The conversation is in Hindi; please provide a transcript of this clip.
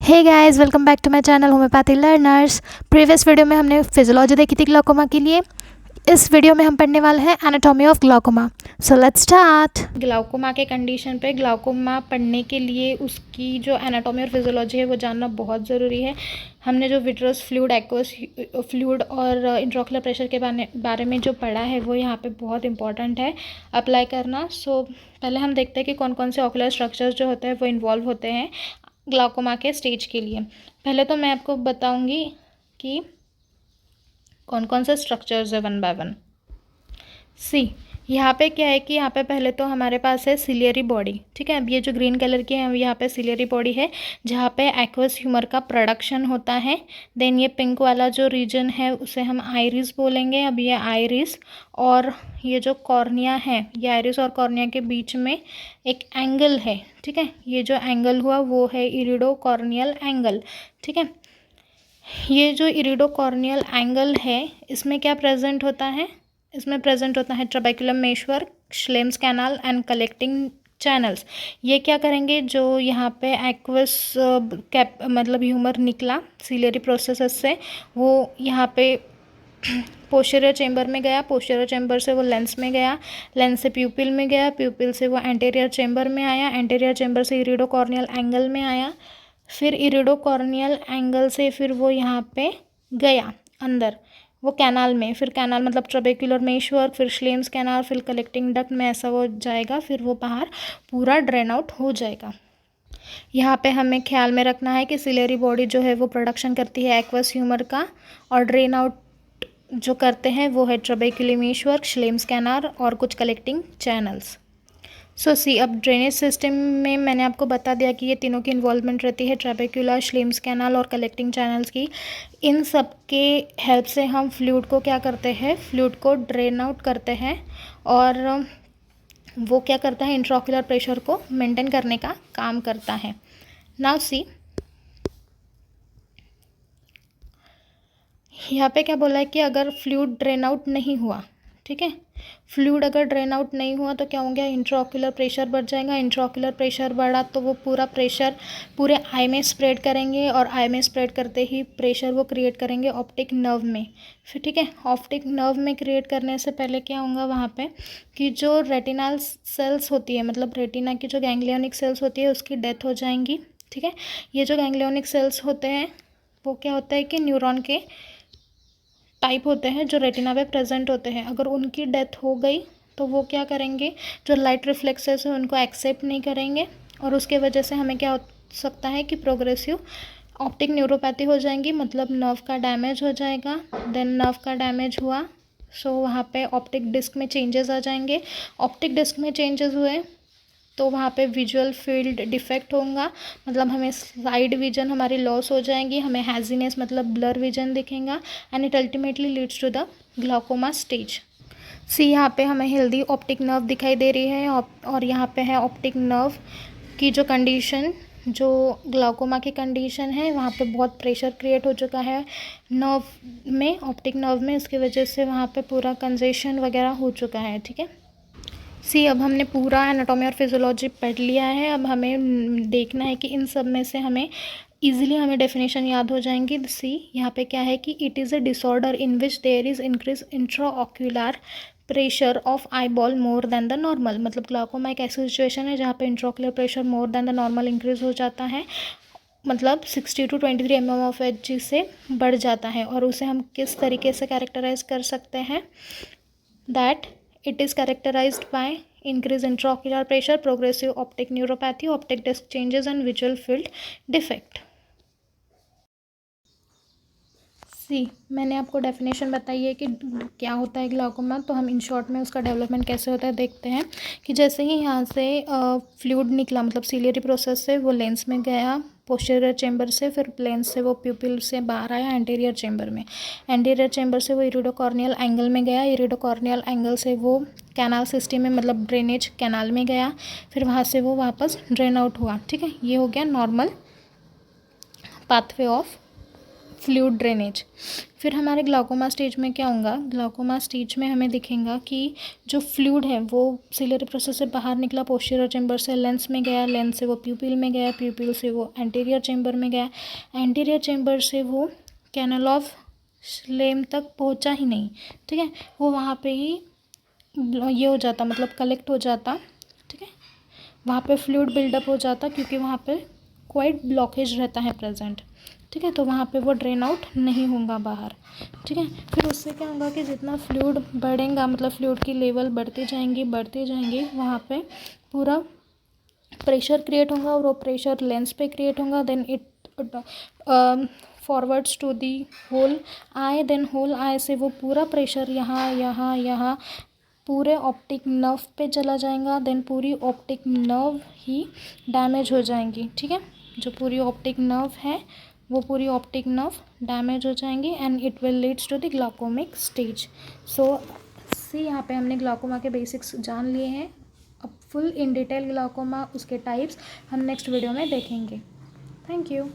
Hey guys, welcome back to my channel homeopathy learners. Previous video में हमने फिजियोलॉजी देखी थी ग्लाकोमा के लिए। इस वीडियो में हम पढ़ने वाले हैं anatomy of glaucoma. So let's start. Glaucoma के कंडीशन पे ग्लाकोमा पढ़ने के लिए उसकी जो एनाटॉमी और फिजियोलॉजी है वो जानना बहुत ज़रूरी है। हमने जो विट्रस फ्लूइड, एक्वस फ्लूइड और इंट्राओक्युलर प्रेशर के बारे में जो पढ़ा है वो यहाँ पे बहुत इंपॉर्टेंट है अप्लाई करना। सो पहले हम देखते हैं कि कौन कौन से ऑक्युलर स्ट्रक्चर्स जो होते हैं वो इन्वॉल्व होते हैं ग्लाकोमा के स्टेज के लिए। पहले तो मैं आपको बताऊंगी कि कौन कौन से स्ट्रक्चर्स है वन बाय वन। सी, यहाँ पे क्या है कि यहाँ पे पहले तो हमारे पास है सिलियरी बॉडी। ठीक है, अब ये जो ग्रीन कलर की है यहाँ पे सिलियरी बॉडी है जहाँ पे एक्वस ह्यूमर का प्रोडक्शन होता है। देन ये पिंक वाला जो रीजन है उसे हम आइरिस बोलेंगे। अब ये आइरिस और ये जो कॉर्निया है, ये आइरिस और कॉर्निया के बीच में एक एंगल है। ठीक है, ये जो एंगल हुआ वो है इरिडोकॉर्नियल एंगल। ठीक है, ये जो इरिडोकॉर्नियल एंगल है इसमें क्या प्रेजेंट होता है? इसमें प्रेजेंट होता है trabecular meshwork, Schlemm's canal and collecting channels. ये क्या करेंगे, जो यहाँ पे एक्वस कैप मतलब ह्यूमर निकला सिलियरी प्रोसेस से, वो यहाँ पे पोस्टीरियर चेंबर में गया, पोस्टीरियर चेंबर से वो लेंस में गया, लेंस से प्यूपिल में गया, प्यूपिल से वो एंटीरियर चेंबर में आया, एंटीरियर चेंबर से इरिडोकॉर्नियल एंगल में आया, फिर इरिडोकॉर्नियल एंगल से फिर वो यहाँ पे गया अंदर वो कैनाल में, फिर कैनाल मतलब ट्रबेक्युलर मेशवर्क, फिर श्लेम्स कैनाल, फिर कलेक्टिंग डक्ट में ऐसा वो जाएगा, फिर वो बाहर पूरा ड्रेन आउट हो जाएगा। यहाँ पे हमें ख्याल में रखना है कि सिलियरी बॉडी जो है वो प्रोडक्शन करती है एक्वस ह्यूमर का, और ड्रेन आउट जो करते हैं वो है ट्रबेक्युलर मेशवर्क, श्लेम्स कैनाल और कुछ कलेक्टिंग चैनल्स। सो सी, अब ड्रेनेज सिस्टम में मैंने आपको बता दिया कि ये तीनों की इन्वॉल्वमेंट रहती है, ट्रैबेक्युलर, श्लेम्स कैनाल और कलेक्टिंग चैनल्स की। इन सब के हेल्प से हम फ्लूइड को क्या करते हैं, फ्लूइड को ड्रेन आउट करते हैं, और वो क्या करता है, इंट्राओक्युलर प्रेशर को मेंटेन करने का काम करता है। नाउ सी, यहाँ पे क्या बोला है कि अगर फ्लूइड ड्रेन आउट नहीं हुआ, ठीक है, फ्लूइड अगर ड्रेन आउट नहीं हुआ तो क्या हो गया, इंट्राओक्युलर प्रेशर बढ़ जाएगा। इंट्राओक्युलर प्रेशर बढ़ा तो वो पूरा प्रेशर पूरे आई में स्प्रेड करेंगे, और आई में स्प्रेड करते ही प्रेशर वो क्रिएट करेंगे ऑप्टिक नर्व में। फिर ठीक है, ऑप्टिक नर्व में क्रिएट करने से पहले क्या होगा वहाँ पे कि जो रेटिनल सेल्स होती है, मतलब रेटिना की जो गैंग्लियोनिक सेल्स होती है उसकी डेथ हो जाएंगी। ठीक है, ये जो गैंग्लियोनिक सेल्स होते हैं वो क्या होता है कि न्यूरॉन के टाइप होते हैं जो रेटिना पे प्रेजेंट होते हैं। अगर उनकी डेथ हो गई तो वो क्या करेंगे, जो लाइट रिफ्लेक्सेस है उनको एक्सेप्ट नहीं करेंगे, और उसके वजह से हमें क्या हो सकता है कि प्रोग्रेसिव ऑप्टिक न्यूरोपैथी हो जाएंगी, मतलब नर्व का डैमेज हो जाएगा। देन नर्व का डैमेज हुआ सो वहाँ पे ऑप्टिक डिस्क में चेंजेस आ जाएंगे। ऑप्टिक डिस्क में चेंजेस हुए तो वहाँ पे विजुअल फील्ड डिफेक्ट होगा, मतलब हमें साइड विजन हमारी लॉस हो जाएगी, हमें हैजीनेस मतलब ब्लर विजन दिखेगा, and it ultimately leads to the glaucoma stage. See, यहाँ पे हमें हेल्दी ऑप्टिक नर्व दिखाई दे रही है, और यहाँ पे है ऑप्टिक नर्व की जो कंडीशन, जो ग्लाकोमा की कंडीशन है वहाँ पे बहुत प्रेशर क्रिएट हो चुका है नर्व में, ऑप्टिक नर्व में, इसकी वजह से वहाँ पे पूरा कंजेशन वगैरह हो चुका है। ठीक है, सी, अब हमने पूरा एनाटॉमी और फिजियोलॉजी पढ़ लिया है। अब हमें देखना है कि इन सब में से हमें इजीली हमें डेफिनेशन याद हो जाएंगी। सी, यहाँ पे क्या है कि it is a disorder in which there is increase intraocular pressure of eye ball more than the normal. मतलब ग्लाकोमा एक ऐसी सिचुएशन है जहाँ पे intraocular pressure more than the normal increase हो जाता है, मतलब 60 to 23 mm/Hg से बढ़ जाता है। और उसे हम किस तरीके से कैरेक्टराइज कर सकते हैं, that it is characterized by increased intraocular pressure, progressive optic neuropathy, optic disc changes and visual field defect। सी, मैंने आपको डेफिनेशन बताई है कि क्या होता है ग्लाकोमा, तो हम इन शॉर्ट में उसका डेवलपमेंट कैसे होता है देखते हैं। कि जैसे ही यहाँ से फ्लूइड निकला, मतलब सिलियरी प्रोसेस से वो लेंस में गया, पोस्टीरियर चेंबर से, फिर लेंस से वो प्यूपिल से बाहर आया एंटीरियर चेंबर में, एंटीरियर चेंबर से वो इरिडोकॉर्नियल एंगल में गया, इरिडोकॉर्नियल एंगल से वो कैनाल सिस्टम में मतलब ड्रेनेज कैनाल में गया, फिर वहाँ से वो वापस ड्रेन आउट हुआ। ठीक है, ये हो गया normal pathway of fluid drainage. फिर हमारे ग्लाउकोमा स्टेज में क्या होगा, ग्लाउकोमा स्टेज में हमें दिखेगा कि जो फ्लूइड है वो सिलियरी प्रोसेस से बाहर निकला, पोस्टीरियर चेंबर से लेंस में गया, लेंस से वो प्यूपिल में गया, प्यूपिल से वो एंटीरियर चेंबर में गया, एंटीरियर चेंबर से वो कैनल ऑफ स्लेम तक पहुंचा ही नहीं, ठीक है, वो वहाँ पे ही ये हो जाता, मतलब कलेक्ट हो जाता, ठीक है, वहाँ पे फ्लूइड बिल्डअप हो जाता क्योंकि वहाँ पे क्वाइट ब्लॉकेज रहता है प्रेजेंट, ठीक है, तो वहाँ पे वो ड्रेन आउट नहीं होगा बाहर, ठीक है। फिर उससे क्या होगा कि जितना फ्लूइड बढ़ेगा, मतलब फ्लूइड की लेवल बढ़ते जाएंगे वहाँ पे पूरा प्रेशर क्रिएट होगा और वो प्रेशर लेंस पे क्रिएट होगा, then it forwards to the whole eye, then whole eye से वो पूरा प्रेशर यहाँ पूरे ऑप्टिक नर्व पे चला जाएगा, देन पूरी ऑप्टिक नर्व ही डैमेज हो जाएंगी, ठीक है, जो पूरी ऑप्टिक नर्व है वो पूरी ऑप्टिक नर्व डैमेज हो जाएंगी and it will leads to the glaucomic stage. So यहाँ पे हमने ग्लाउकोमा के बेसिक्स जान लिए हैं। अब फुल इन डिटेल ग्लाउकोमा, उसके टाइप्स हम नेक्स्ट वीडियो में देखेंगे। Thank you.